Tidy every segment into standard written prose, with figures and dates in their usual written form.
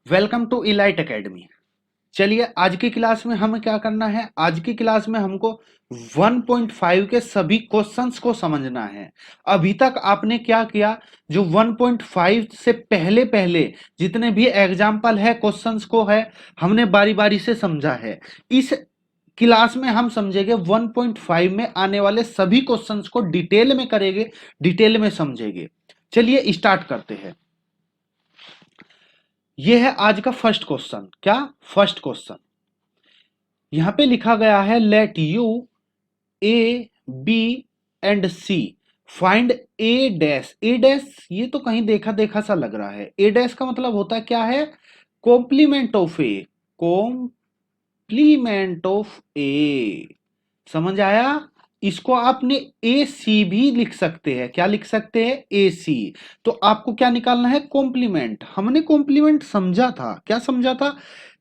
Welcome to elite academy. चलिए आज की क्लास में हमें क्या करना है। आज की क्लास में हमको 1.5 के सभी क्वेश्चंस को समझना है। अभी तक आपने क्या किया, जो 1.5 से पहले पहले जितने भी एग्जाम्पल है क्वेश्चंस को है हमने बारी बारी से समझा है। इस क्लास में हम समझेंगे 1.5 में आने वाले सभी क्वेश्चंस को डिटेल में करेंगे, डिटेल में समझेंगे। चलिए स्टार्ट करते हैं। यह है आज का फर्स्ट क्वेश्चन। क्या फर्स्ट क्वेश्चन यहां पे लिखा गया है, let U A B and C find A dash. A dash ये तो कहीं देखा देखा सा लग रहा है। ए डैश का मतलब होता है क्या है, complement of A. Complement of A, समझ आया। इसको आपने ए सी भी लिख सकते हैं। क्या लिख सकते हैं, ए सी। तो आपको क्या निकालना है, कॉम्प्लीमेंट। हमने कॉम्प्लीमेंट समझा था, क्या समझा था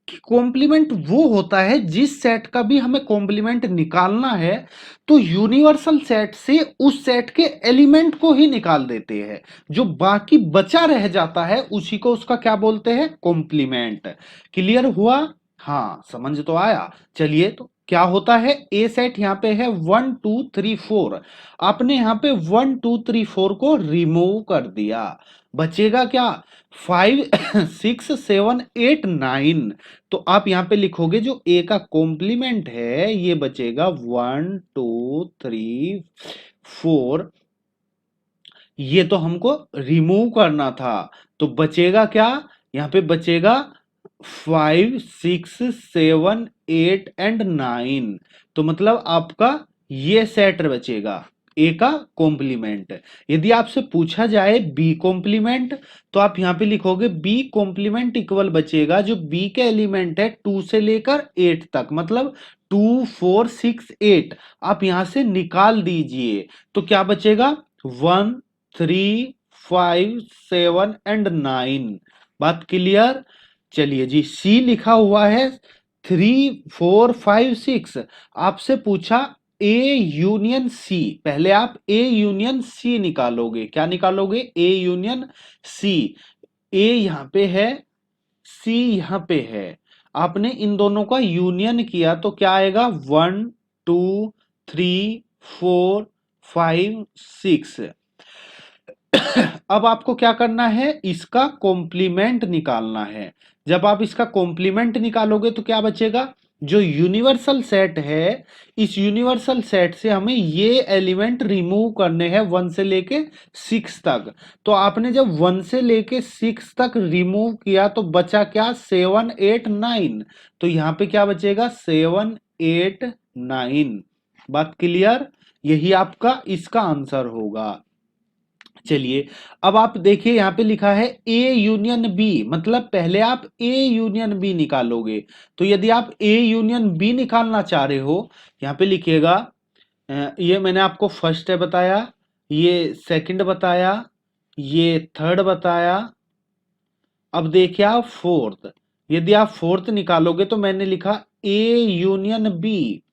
कि कॉम्प्लीमेंट वो होता है जिस सेट का भी हमें कॉम्प्लीमेंट निकालना है तो यूनिवर्सल सेट से उस सेट के एलिमेंट को ही निकाल देते हैं, जो बाकी बचा रह जाता है उसी को उसका क्या बोलते हैं, कॉम्प्लीमेंट। क्लियर हुआ, हाँ समझ तो आया। चलिए तो क्या होता है, ए सेट यहाँ पे है 1 2 3 4। आपने यहाँ पे 1 2 3 4 को रिमूव कर दिया, बचेगा क्या, 5 6 7 8 9। तो आप यहां पे लिखोगे जो ए का कॉम्प्लीमेंट है ये बचेगा 1 2 3 4। ये तो हमको रिमूव करना था, तो बचेगा क्या, यहां पे बचेगा 5 6 7 8 एंड 9। तो मतलब आपका ये सेट बचेगा ए का कॉम्प्लीमेंट। यदि आपसे पूछा जाए बी कॉम्प्लीमेंट तो आप यहां पे लिखोगे बी कॉम्प्लीमेंट इक्वल बचेगा, जो बी के एलिमेंट है 2 से लेकर 8 तक, मतलब 2 4 6 8 आप यहां से निकाल दीजिए तो क्या बचेगा, 1 3 5 7 एंड 9। बात क्लियर। चलिए जी, सी लिखा हुआ है 3 4 5 6। आपसे पूछा ए यूनियन सी, पहले आप ए यूनियन सी निकालोगे। क्या निकालोगे, ए यूनियन सी। ए यहां पे है, सी यहां पे है, आपने इन दोनों का यूनियन किया तो क्या आएगा, 1 2 3 4 5 6। अब आपको क्या करना है, इसका कॉम्प्लीमेंट निकालना है। जब आप इसका कॉम्प्लीमेंट निकालोगे तो क्या बचेगा, जो यूनिवर्सल सेट है इस यूनिवर्सल सेट से हमें ये एलिमेंट रिमूव करने हैं 1 से लेके 6 तक। तो आपने जब 1 से लेके 6 तक रिमूव किया तो बचा क्या, 7 8 9। तो यहां पे क्या बचेगा, 7 8 9। बात क्लियर, यही आपका इसका आंसर होगा। चलिए अब आप देखिए यहां पे लिखा है ए यूनियन बी, मतलब पहले आप ए यूनियन बी निकालोगे। तो यदि आप ए यूनियन बी निकालना चाह रहे हो, यहां पे लिखिएगा ये मैंने आपको फर्स्ट है बताया, ये सेकंड बताया, ये थर्ड बताया। अब देखिए आप फोर्थ, यदि आप फोर्थ निकालोगे तो मैंने लिखा ए यूनियन बी।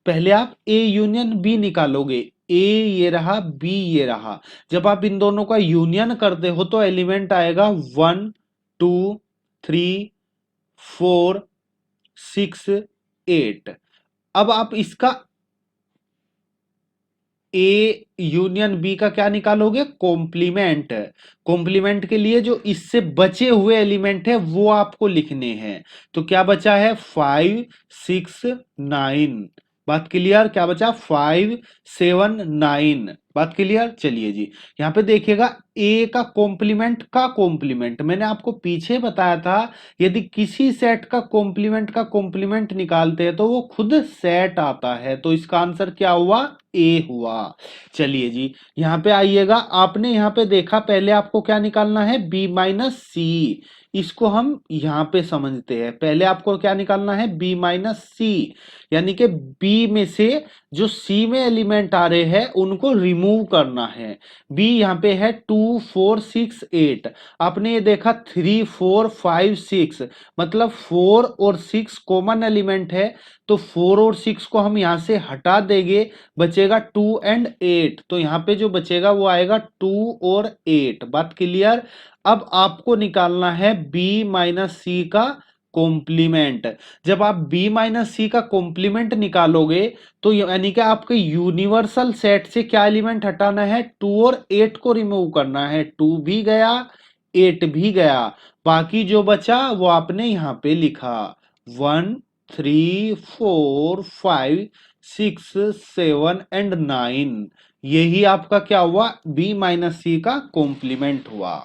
पहले आप ए यूनियन बी निकालोगे, ए ये रहा, बी ये रहा। जब आप इन दोनों का यूनियन करते हो तो एलिमेंट आएगा 1 2 3 4 6 8। अब आप इसका ए यूनियन बी का क्या निकालोगे, कॉम्प्लीमेंट। कॉम्प्लीमेंट के लिए जो इससे बचे हुए एलिमेंट है वो आपको लिखने हैं। तो क्या बचा है, 5 6 9। बात क्लियर, क्या बचा, 5 7 9। बात क्लियर। चलिए जी, यहां पे देखिएगा ए का कॉम्प्लीमेंट मैंने आपको पीछे बताया था, यदि किसी सेट का कॉम्प्लीमेंट निकालते हैं तो वो खुद सेट आता है। तो इसका आंसर क्या हुआ, ए हुआ। चलिए जी, यहां पे आइएगा, आपने यहां पे देखा पहले आपको क्या निकालना है, बी माइनस सी। इसको हम यहां पे समझते हैं। पहले आपको क्या निकालना है, बी माइनस सी, यानी कि बी में से जो सी में एलिमेंट आ रहे हैं उनको रिमूव करना है। बी यहां पे है 2 4 6 8, आपने ये देखा 3 4 5 6, मतलब 4 और 6 कॉमन एलिमेंट है, तो 4 और 6 को हम यहां से हटा देंगे, बचेगा 2 एंड 8, तो यहाँ पे जो बचेगा वो आएगा 2 और 8। बात क्लियर। अब आपको निकालना है b माइनस सी का कॉम्प्लीमेंट। जब आप b माइनस सी का कॉम्प्लीमेंट निकालोगे तो यानी कि आपके यूनिवर्सल सेट से क्या एलिमेंट हटाना है, 2 और 8 को रिमूव करना है। 2 भी गया, 8 भी गया, बाकी जो बचा वो आपने यहां पे लिखा 1 3 4 5 6 7 एंड 9। यही आपका क्या हुआ, b माइनस सी का कॉम्प्लीमेंट हुआ।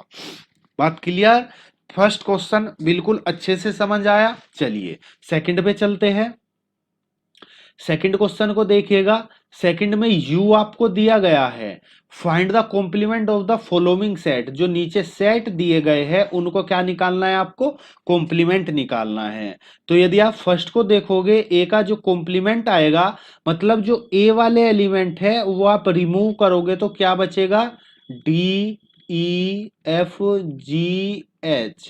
बात क्लियर। फर्स्ट क्वेश्चन बिल्कुल अच्छे से समझ आया। चलिए सेकंड पे चलते हैं। सेकंड क्वेश्चन को देखिएगा। सेकंड में u आपको दिया गया है, find the complement of the following set. जो नीचे सेट दिए गए हैं उनको क्या निकालना है, आपको कॉम्प्लीमेंट निकालना है। तो यदि आप फर्स्ट को देखोगे, a का जो कॉम्प्लीमेंट आएगा, मतलब जो a वाले एलिमेंट है वो आप रिमूव करोगे तो क्या बचेगा, d e f g h।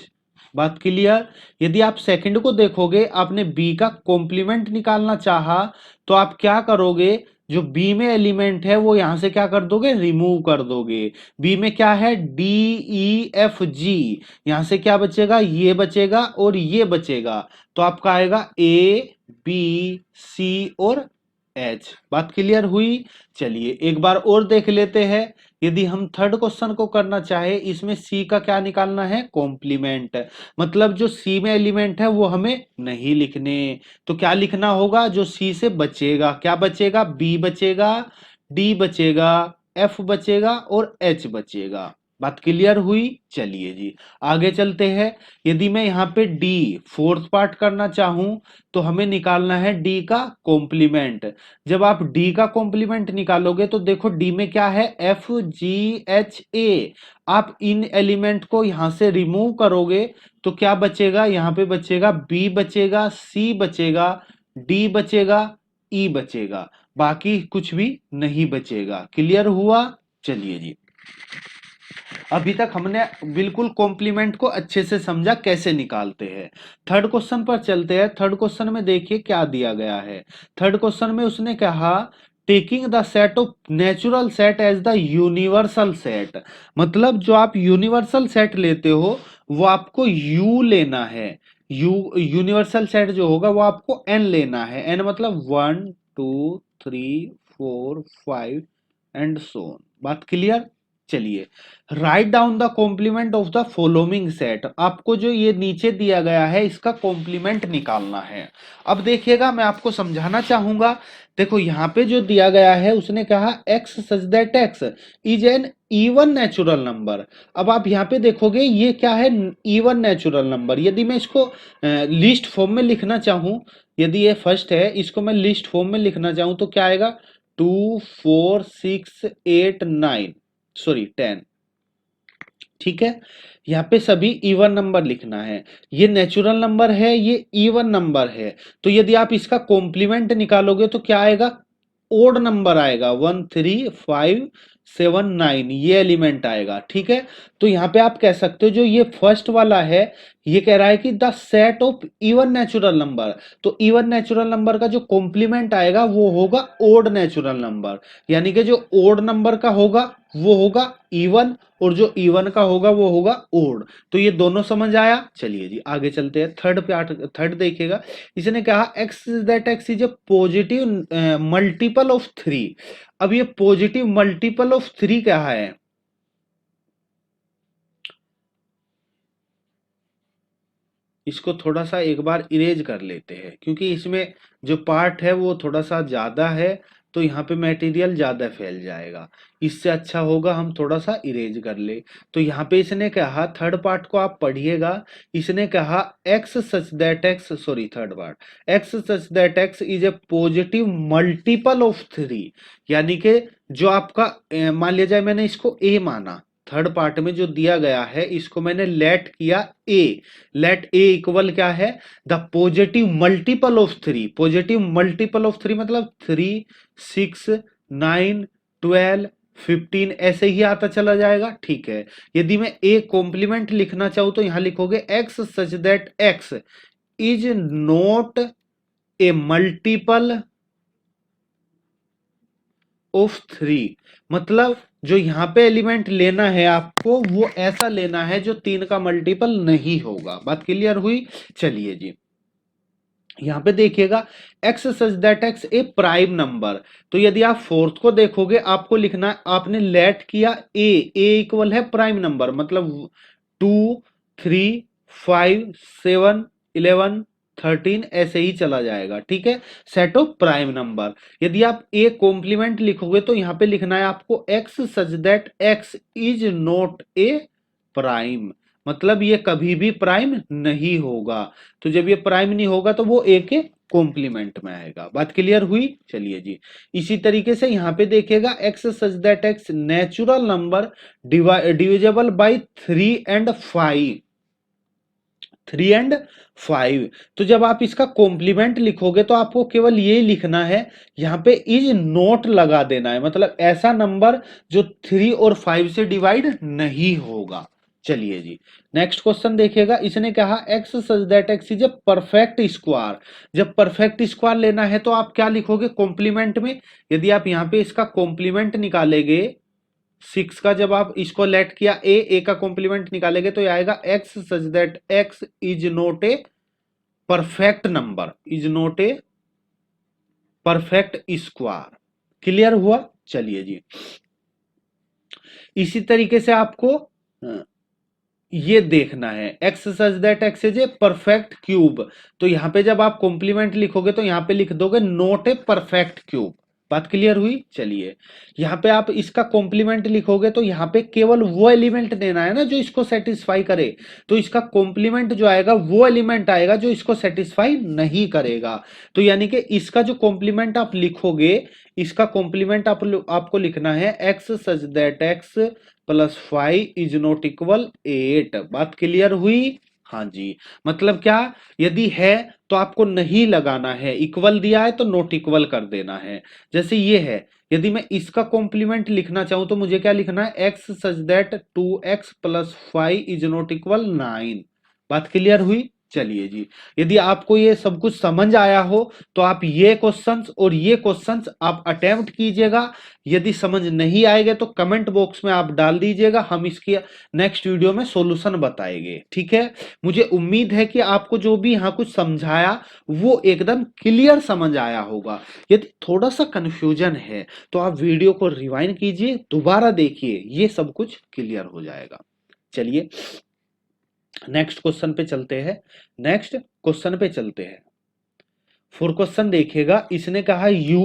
बात क्लियर। यदि आप सेकंड को देखोगे, आपने बी का कॉम्प्लीमेंट निकालना चाहा, तो आप क्या करोगे, जो बी में एलिमेंट है वो यहां से क्या कर दोगे, रिमूव कर दोगे। बी में क्या है, डी ई एफ जी, यहां से क्या बचेगा, ये बचेगा और ये बचेगा, तो आपका आएगा ए बी सी और एच। बात क्लियर हुई। चलिए एक बार और देख लेते हैं। यदि हम थर्ड क्वेश्चन को करना चाहे, इसमें सी का क्या निकालना है, कॉम्प्लीमेंट। मतलब जो सी में एलिमेंट है वो हमें नहीं लिखने, तो क्या लिखना होगा, जो सी से बचेगा, क्या बचेगा, बी बचेगा, डी बचेगा, एफ बचेगा और एच बचेगा। बात क्लियर हुई। चलिए जी आगे चलते हैं। यदि मैं यहाँ पे डी फोर्थ पार्ट करना चाहूं, तो हमें निकालना है डी का कॉम्प्लीमेंट। जब आप डी का कॉम्प्लीमेंट निकालोगे तो देखो डी में क्या है, एफ जी एच ए। आप इन एलिमेंट को यहां से रिमूव करोगे तो क्या बचेगा, यहां पे बचेगा बी बचेगा, सी बचेगा, डी बचेगा, ई बचेगा, बाकी कुछ भी नहीं बचेगा। क्लियर हुआ। चलिए जी अभी तक हमने बिल्कुल कॉम्प्लीमेंट को अच्छे से समझा कैसे निकालते हैं। थर्ड क्वेश्चन पर चलते हैं। थर्ड क्वेश्चन में देखिए क्या दिया गया है। थर्ड क्वेश्चन में उसने कहा taking the set of natural set as the universal set. मतलब जो आप यूनिवर्सल सेट लेते हो वो आपको यू लेना है। यू यूनिवर्सल सेट जो होगा वो आपको एन लेना है। एन मतलब 1 2 3 4 5 एंड सो ऑन। बात क्लियर। चलिए write down the complement of the following set. आपको जो ये नीचे दिया गया है इसका कॉम्प्लीमेंट निकालना है। अब देखिएगा मैं आपको समझाना चाहूंगा। देखो यहाँ पे जो दिया गया है उसने कहा x such that x is an even natural number. अब आप यहाँ पे देखोगे ये क्या है, इवन नेचुरल नंबर। यदि मैं इसको लिस्ट फॉर्म में लिखना चाहूं, यदि ये फर्स्ट है, इसको मैं लिस्ट फॉर्म में लिखना चाहूं तो क्या आएगा, 2 4 6 8 9 सॉरी 10। ठीक है, यहाँ पे सभी इवन नंबर लिखना है। ये नेचुरल नंबर है, ये इवन नंबर है, तो यदि आप इसका कॉम्प्लीमेंट निकालोगे तो क्या आएगा, ओड नंबर आएगा, 1 3 5 7 9 ये एलिमेंट आएगा। ठीक है, तो यहाँ पे आप कह सकते हो जो ये फर्स्ट वाला है ये कह रहा है कि the set of even natural number. तो इवन नेचुरल नंबर का जो कॉम्प्लीमेंट आएगा वो होगा ओड नेचुरल नंबर, यानी कि जो ओड नंबर का होगा वो होगा इवन और जो इवन का होगा वो होगा ओड। तो ये दोनों समझ आया। चलिए जी आगे चलते हैं। थर्ड पार्ट, थर्ड देखिएगा। इसने कहा x that x is a positive multiple of 3। अब ये पॉजिटिव मल्टीपल ऑफ 3 क्या है, इसको थोड़ा सा एक बार इरेज कर लेते हैं, क्योंकि इसमें जो पार्ट है वो थोड़ा सा ज्यादा है, तो यहाँ पे मटेरियल ज्यादा फैल जाएगा। इससे अच्छा होगा हम थोड़ा सा इरेज कर ले। तो यहाँ पे इसने कहा, थर्ड पार्ट को आप पढ़िएगा। इसने कहा x such that x, sorry third part, x such that x is a positive multiple of 3। यानी कि जो आपका मान लिया जाए मैंने इसको a माना, थर्ड पार्ट में जो दिया गया है इसको मैंने लेट किया a। लेट a इक्वल क्या है, the positive multiple of 3। Positive multiple of 3 मतलब 3 6 9 12 15 ऐसे ही आता चला जाएगा। ठीक है, यदि मैं ए कॉम्प्लीमेंट लिखना चाहूं तो यहां लिखोगे x such that x is not a multiple of 3। मतलब जो यहां पे एलिमेंट लेना है आपको वो ऐसा लेना है जो 3 का मल्टीपल नहीं होगा। बात क्लियर हुई? चलिए जी, यहां पे देखिएगा x such that x A prime number. तो यदि आप फोर्थ को देखोगे आपको लिखना है, आपने लेट किया ए इक्वल है प्राइम नंबर, मतलब 2 3 5 7 11 13 ऐसे ही चला जाएगा। ठीक है, सेट ऑफ प्राइम नंबर। यदि आप ए कॉम्प्लीमेंट लिखोगे तो यहां पे लिखना है आपको x such that x is not a prime, मतलब ये कभी भी प्राइम नहीं होगा। तो जब ये प्राइम नहीं होगा तो वो ए के कॉम्प्लीमेंट में आएगा। बात क्लियर हुई? चलिए जी, इसी तरीके से यहां पे देखिएगा X such that X natural number divisible by 3 and 5। 3 and 5। तो जब आप इसका कॉम्प्लीमेंट लिखोगे तो आपको केवल ये लिखना है, यहां पे इज नॉट लगा देना है, मतलब ऐसा नंबर जो 3 और 5 से डिवाइड नहीं होगा। चलिए जी, नेक्स्ट क्वेश्चन देखिएगा। इसने कहा x such that x is a perfect square. जब परफेक्ट स्क्वायर लेना है तो आप क्या लिखोगे कॉम्प्लीमेंट में? यदि आप यहां पे इसका कॉम्प्लीमेंट निकालेंगे 6 का, जब आप इसको लेट किया ए का कॉम्प्लीमेंट निकालेंगे तो ये आएगा x such that x is not a perfect number, is not a perfect square. Clear हुआ? चलिए जी, इसी तरीके से आपको ये देखना है x such that x is a perfect cube. तो यहां पे जब आप कॉम्प्लीमेंट लिखोगे तो यहां पे लिख दोगे नॉट ए परफेक्ट क्यूब। बात क्लियर हुई? चलिए, यहां पे आप इसका कॉम्प्लीमेंट लिखोगे तो यहां पे केवल वो एलिमेंट देना है ना जो इसको सेटिस्फाई करे। तो इसका कॉम्प्लीमेंट जो आएगा वो एलिमेंट आएगा जो इसको सेटिस्फाई नहीं करेगा। तो यानी कि इसका जो कॉम्प्लीमेंट आप लिखोगे, इसका कॉम्प्लीमेंट आपको लिखना है x such that x plus 5 is not equal 8। बात क्लियर हुई? हाँ जी, मतलब क्या, यदि है तो आपको नहीं लगाना है, इक्वल दिया है तो नॉट इक्वल कर देना है। जैसे ये है, यदि मैं इसका कॉम्प्लीमेंट लिखना चाहूं तो मुझे क्या लिखना है, x such that 2x plus 5 is not equal 9। बात क्लियर हुई? चलिए जी, यदि आपको ये सब कुछ समझ आया हो तो आप ये क्वेश्चंस और ये क्वेश्चंस आप अटेम्प्ट कीजिएगा। यदि समझ नहीं आएगा तो कमेंट बॉक्स में आप डाल दीजिएगा, हम इसकी नेक्स्ट वीडियो में सॉल्यूशन बताएंगे। ठीक है, मुझे उम्मीद है कि आपको जो भी यहाँ कुछ समझाया वो एकदम क्लियर समझ आया होगा। यदि थोड़ा सा कंफ्यूजन है तो आप वीडियो को रिवाइंड कीजिए, दोबारा देखिए, ये सब कुछ क्लियर हो जाएगा। चलिए नेक्स्ट क्वेश्चन पे चलते हैं। नेक्स्ट क्वेश्चन पे चलते हैं। फोर क्वेश्चन देखिएगा। इसने कहा यू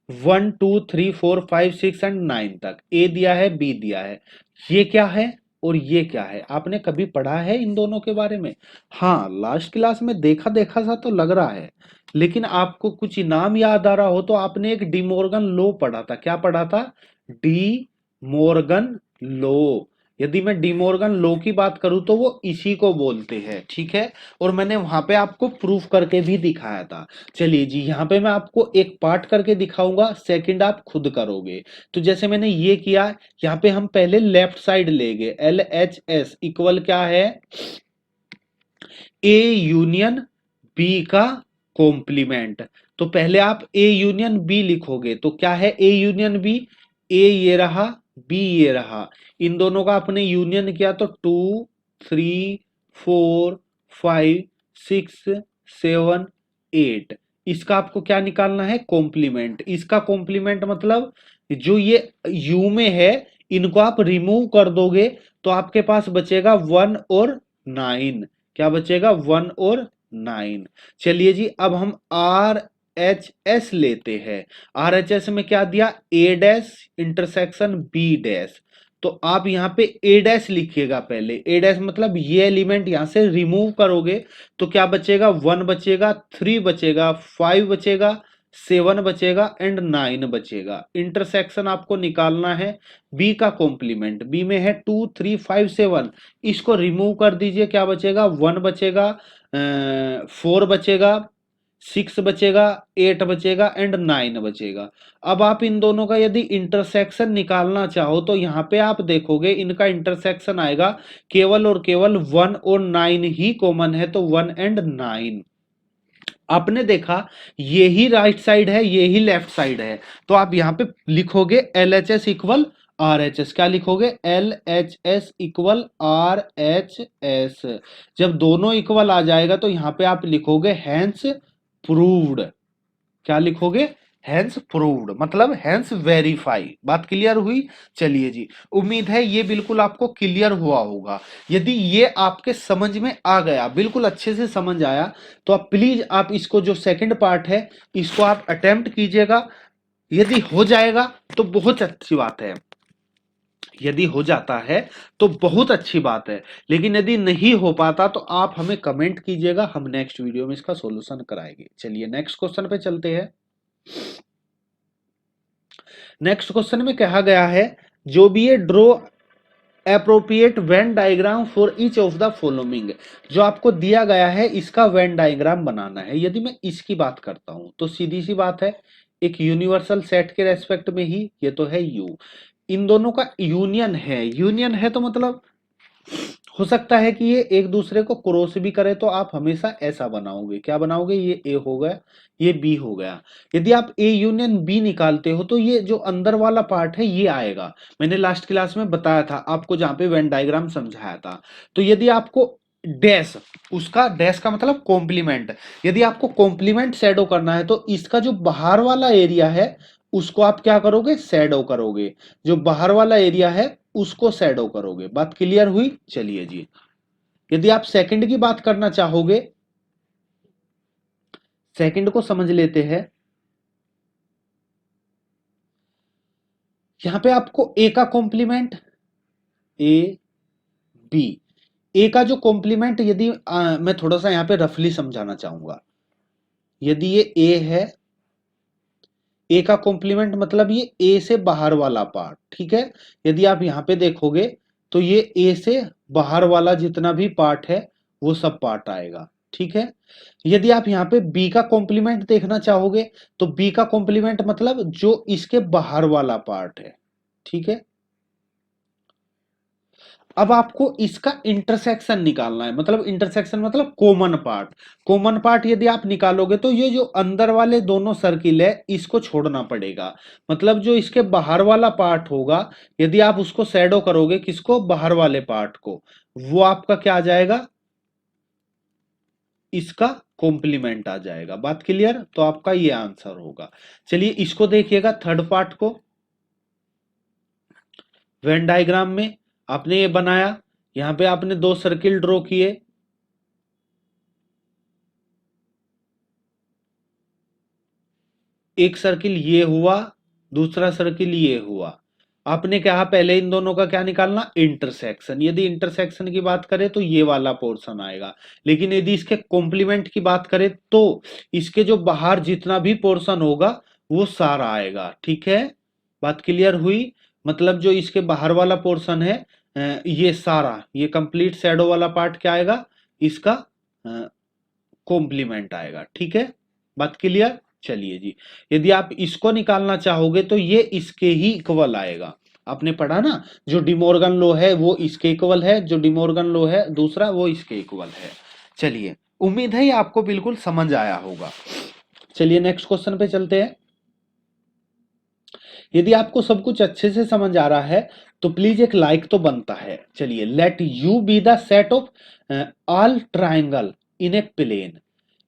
1 2 3 4 5 6 एंड 9 तक ए दिया है, बी दिया है। ये क्या है और ये क्या है? आपने कभी पढ़ा है इन दोनों के बारे में? हाँ, लास्ट क्लास में देखा देखा सा तो लग रहा है, लेकिन आपको कुछ इनाम याद आ रहा हो तो आपने एक डी मॉर्गन लॉ पढ़ा था। क्या पढ़ा था? De Morgan law. यदि मैं डी मॉर्गन लॉ की बात करूं तो वो इसी को बोलते हैं। ठीक है, और मैंने वहां पे आपको प्रूफ करके भी दिखाया था। चलिए जी, यहाँ पे मैं आपको एक पार्ट करके दिखाऊंगा, सेकंड आप खुद करोगे। तो जैसे मैंने ये किया, यहाँ पे हम पहले लेफ्ट साइड लेंगे, LHS इक्वल क्या है, ए यूनियन बी का कॉम्प्लीमेंट। तो पहले आप ए यूनियन बी लिखोगे तो क्या है ए यूनियन बी, ए ये रहा, बी ये रहा, इन दोनों का आपने यूनियन किया तो 2 3 4 5 6 7 8। इसका आपको क्या निकालना है? कॉम्प्लीमेंट। इसका कॉम्प्लीमेंट मतलब जो ये यू में है इनको आप रिमूव कर दोगे तो आपके पास बचेगा 1 और 9। क्या बचेगा? 1 और 9। चलिए जी, अब हम RHS लेते हैं। RHS में क्या दिया? A dash intersection B dash. तो आप यहाँ पे A डैश लिखिएगा पहले। A डैश मतलब ये एलिमेंट यहां से रिमूव करोगे तो क्या बचेगा? 1 बचेगा, 3 बचेगा, 5 बचेगा, 7 बचेगा एंड 9 बचेगा। इंटरसेक्शन आपको निकालना है बी का कॉम्प्लीमेंट। बी में है 2 3 5 7, इसको रिमूव कर दीजिए। क्या बचेगा? 1 बचेगा, 4 बचेगा, 6 बचेगा, 8 बचेगा एंड 9 बचेगा। अब आप इन दोनों का यदि इंटरसेक्शन निकालना चाहो तो यहां पे आप देखोगे इनका इंटरसेक्शन आएगा केवल और केवल 1 और 9 ही कॉमन है, तो 1 एंड 9। आपने देखा ये ही राइट साइड है, ये ही लेफ्ट साइड है, तो आप यहां पे लिखोगे L H S equal R H S. क्या लिखोगे? L H S equal R H S. जब दोनों इक्वल आ जाएगा तो यहां पे आप लिखोगे हैंस प्रूव्ड। क्या लिखोगे? हैंस प्रूव्ड, मतलब हैंस वेरीफाई। बात क्लियर हुई? चलिए जी, उम्मीद है ये बिल्कुल आपको क्लियर हुआ होगा। यदि ये आपके समझ में आ गया, बिल्कुल अच्छे से समझ आया, तो आप प्लीज आप इसको जो सेकंड पार्ट है इसको आप अटेम्प्ट कीजिएगा। यदि हो जाएगा तो बहुत अच्छी बात है, यदि हो जाता है तो बहुत अच्छी बात है, लेकिन यदि नहीं हो पाता तो आप हमें कमेंट कीजिएगा, हम नेक्स्ट वीडियो में इसका सॉल्यूशन कराएंगे। चलिए नेक्स्ट क्वेश्चन पे चलते हैं। नेक्स्ट क्वेश्चन में कहा गया है जो भी ये draw appropriate Venn diagram for each of the following. जो आपको दिया गया है इसका वेन डायग्राम बनाना है। यदि मैं इसकी बात करता हूं तो सीधी सी बात है, एक यूनिवर्सल सेट के रेस्पेक्ट में ही ये तो है यू, इन दोनों का यूनियन है। यूनियन है तो मतलब हो सकता है कि ये एक दूसरे को क्रॉस भी करे, तो आप हमेशा ऐसा बनाओगे। क्या बनाओगे? ये ए हो गया, ये बी हो गया। यदि आप ए यूनियन बी निकालते हो तो ये जो अंदर वाला पार्ट है ये आएगा। मैंने लास्ट क्लास में बताया था आपको, जहां पे वेन डायग्राम समझाया था। तो यदि आपको डैश, उसका डैश का मतलब कॉम्प्लीमेंट, यदि आपको कॉम्प्लीमेंट शैडो करना है तो इसका जो बाहर वाला एरिया है उसको आप क्या करोगे? शैडो करोगे। जो बाहर वाला एरिया है उसको शैडो करोगे। बात क्लियर हुई? चलिए जी, यदि आप सेकंड की बात करना चाहोगे, सेकंड को समझ लेते हैं। यहां पे आपको ए का कॉम्प्लीमेंट, ए बी, ए का जो कॉम्प्लीमेंट, यदि मैं थोड़ा सा यहां पे रफली समझाना चाहूंगा। यदि ये ए है, ए का कॉम्प्लीमेंट मतलब ये ए से बाहर वाला पार्ट, ठीक है। यदि आप यहां पे देखोगे तो ये ए से बाहर वाला जितना भी पार्ट है वो सब पार्ट आएगा, ठीक है। यदि आप यहाँ पे बी का कॉम्प्लीमेंट देखना चाहोगे तो बी का कॉम्प्लीमेंट मतलब जो इसके बाहर वाला पार्ट है, ठीक है। अब आपको इसका इंटरसेक्शन निकालना है, मतलब इंटरसेक्शन मतलब कॉमन पार्ट। कॉमन पार्ट यदि आप निकालोगे तो ये जो अंदर वाले दोनों सर्किल है इसको छोड़ना पड़ेगा। मतलब जो इसके बाहर वाला पार्ट होगा, यदि आप उसको शैडो करोगे, किसको? बाहर वाले पार्ट को, वो आपका क्या आ जाएगा? इसका कॉम्प्लीमेंट आ जाएगा। बात क्लियर? तो आपका ये आंसर होगा। चलिए इसको देखिएगा, थर्ड पार्ट को। वेन डायग्राम में आपने ये बनाया, यहां पे आपने दो सर्किल ड्रॉ किए, एक सर्किल ये हुआ, दूसरा सर्किल ये हुआ। आपने कहा पहले इन दोनों का क्या निकालना? इंटरसेक्शन। यदि इंटरसेक्शन की बात करें तो ये वाला पोर्शन आएगा, लेकिन यदि इसके कॉम्प्लीमेंट की बात करें तो इसके जो बाहर जितना भी पोर्शन होगा वो सारा आएगा, ठीक है। बात क्लियर हुई? मतलब जो इसके बाहर वाला पोर्शन है ये सारा, ये कंप्लीट शैडो वाला पार्ट क्या आएगा? इसका कॉम्प्लीमेंट आएगा, ठीक है। बात क्लियर? चलिए जी, यदि आप इसको निकालना चाहोगे तो ये इसके ही इक्वल आएगा। आपने पढ़ा ना, जो डिमोर्गन लॉ है वो इसके इक्वल है, जो डिमोर्गन लॉ है दूसरा वो इसके इक्वल है। चलिए, उम्मीद है ये आपको बिल्कुल समझ आया होगा। चलिए नेक्स्ट क्वेश्चन पे चलते हैं। यदि आपको सब कुछ अच्छे से समझ आ रहा है तो प्लीज एक लाइक तो बनता है। चलिए, let you be the set of all triangle in a plane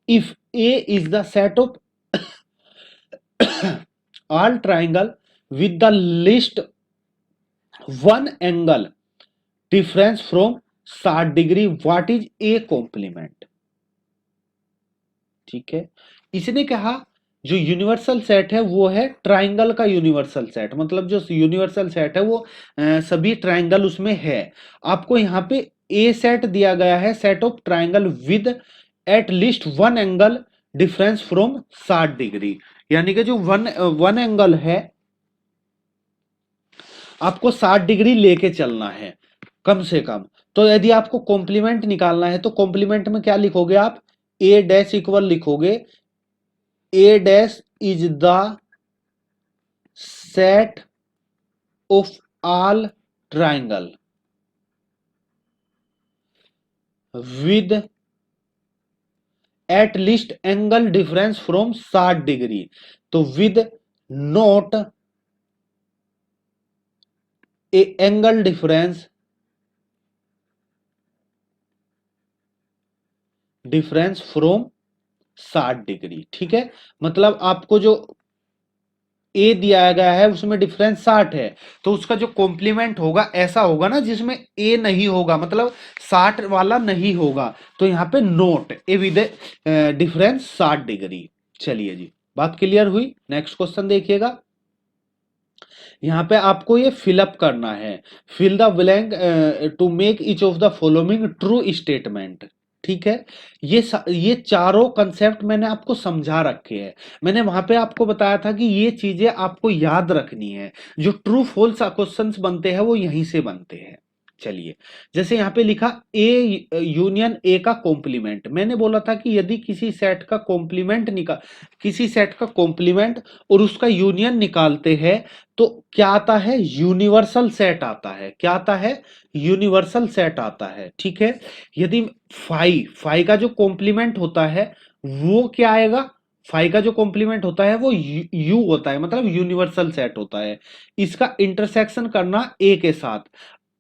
if A is the set of all triangle with the least one angle difference from 60 degree, what is A complement? ठीक है, इसने कहा जो universal set है वो है triangle का universal set, मतलब जो यूनिवर्सल सेट है वो सभी ट्राइंगल उसमें है। आपको यहाँ पे ए सेट दिया गया है, set of triangle with at least one angle difference from 60 degree, यानी कि जो वन एंगल है आपको 60 डिग्री लेके चलना है कम से कम। तो यदि आपको कॉम्प्लीमेंट निकालना है तो कॉम्प्लीमेंट में क्या लिखोगे आप? ए डैश इक्वल लिखोगे A dash is the set of all triangle with at least angle difference from 60 degree. तो with not a angle difference from 60 degree. ठीक है, मतलब आपको जो ए दिया गया है उसमें डिफरेंस 60 है, तो उसका जो कॉम्प्लीमेंट होगा ऐसा होगा ना जिसमें ए नहीं होगा, मतलब 60 वाला नहीं होगा, तो यहाँ पे note A with difference 60 degree. चलिए जी, बात क्लियर हुई। नेक्स्ट क्वेश्चन देखिएगा, यहाँ पे आपको ये फिलअप करना है, fill the blank to make each of the following true statement. ठीक है, ये चारों कंसेप्ट मैंने आपको समझा रखे हैं। मैंने वहां पे आपको बताया था कि ये चीजें आपको याद रखनी है, जो ट्रू फॉल्स क्वेश्चंस बनते हैं वो यहीं से बनते हैं। चलिए, जैसे यहाँ पे लिखा ए यूनियन ए का कॉम्प्लीमेंट, मैंने बोला था कि यदि किसी सेट का कॉम्प्लीमेंट और उसका यूनियन निकालते हैं तो क्या आता है, यूनिवर्सल सेट आता है। क्या आता है, यूनिवर्सल सेट आता है। ठीक है, यदि फाई का जो कॉम्प्लीमेंट होता है वो क्या आएगा, फाई का जो कॉम्प्लीमेंट होता है वो यू होता है, मतलब यूनिवर्सल सेट होता है। इसका इंटरसेक्शन करना ए के साथ,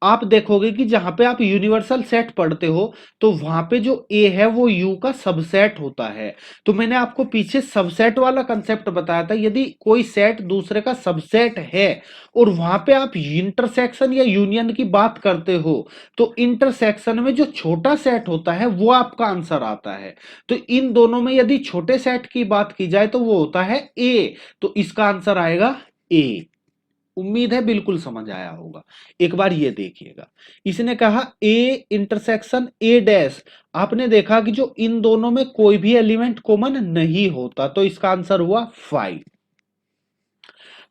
आप देखोगे कि जहां पे आप यूनिवर्सल सेट पढ़ते हो तो वहां पे जो ए है वो यू का सबसेट होता है। तो मैंने आपको पीछे सबसेट वाला कंसेप्ट बताया था, यदि कोई सेट दूसरे का सबसेट है और वहां पे आप इंटरसेक्शन या यूनियन की बात करते हो तो इंटरसेक्शन में जो छोटा सेट होता है वो आपका आंसर आता है। तो इन दोनों में यदि छोटे सेट की बात की जाए तो वो होता है ए, तो इसका आंसर आएगा ए। उम्मीद है बिल्कुल समझ आया होगा। एक बार ये देखिएगा, इसने कहा ए इंटरसेक्शन ए डैश, आपने देखा कि जो इन दोनों में कोई भी एलिमेंट कॉमन नहीं होता, तो इसका आंसर हुआ 5।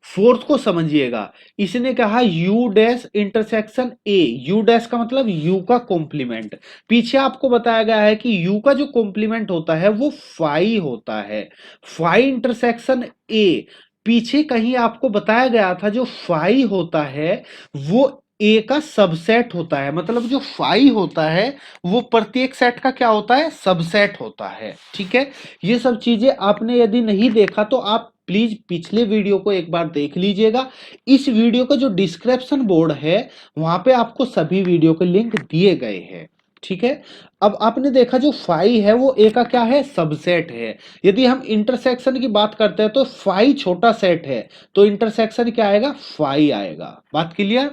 फोर्थ को समझिएगा, इसने कहा you dash intersection A, you dash का मतलब यू का कॉम्प्लीमेंट। पीछे आपको बताया गया है कि यू का जो कॉम्प्लीमेंट होता है वो 5 होता है। 5 इंटरसेक्शन ए, पीछे कहीं आपको बताया गया था जो 5 होता है वो ए का सबसेट होता है, मतलब जो 5 होता है वो प्रत्येक सेट का क्या होता है, सबसेट होता है। ठीक है, ये सब चीजें आपने यदि नहीं देखा तो आप प्लीज पिछले वीडियो को एक बार देख लीजिएगा। इस वीडियो का जो डिस्क्रिप्शन बोर्ड है वहां पे आपको सभी वीडियो के लिंक दिए गए हैं। ठीक है, अब आपने देखा जो 5 है वो ए का क्या है, सबसेट है। यदि हम इंटरसेक्शन की बात करते हैं तो 5 छोटा सेट है, तो इंटरसेक्शन क्या आएगा, 5 आएगा। बात क्लियर,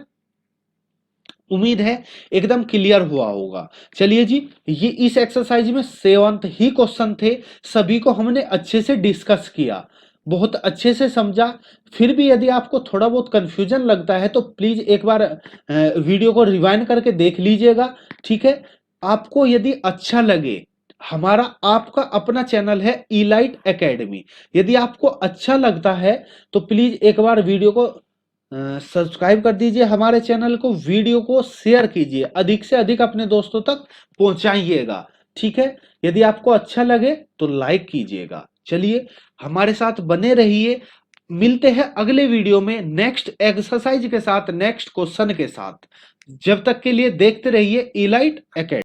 उम्मीद है एकदम क्लियर हुआ होगा। चलिए जी, ये इस एक्सरसाइज में 7th ही क्वेश्चन थे, सभी को हमने अच्छे से डिस्कस किया, बहुत अच्छे से समझा। फिर भी यदि आपको थोड़ा बहुत कंफ्यूजन लगता है तो प्लीज एक बार वीडियो को रिवाइंड करके देख लीजिएगा। ठीक है, आपको यदि अच्छा लगे, हमारा आपका अपना चैनल है इलाइट एकेडमी, यदि आपको अच्छा लगता है तो प्लीज एक बार वीडियो को सब्सक्राइब कर दीजिए, हमारे चैनल को, वीडियो को शेयर कीजिए, अधिक से अधिक अपने दोस्तों तक पहुंचाइएगा। ठीक है, यदि आपको अच्छा लगे तो लाइक कीजिएगा। चलिए, हमारे साथ बने रहिए, मिलते हैं अगले वीडियो में नेक्स्ट एक्सरसाइज के साथ, नेक्स्ट क्वेश्चन के साथ। जब तक के लिए देखते रहिए इलाइट एकेडमी।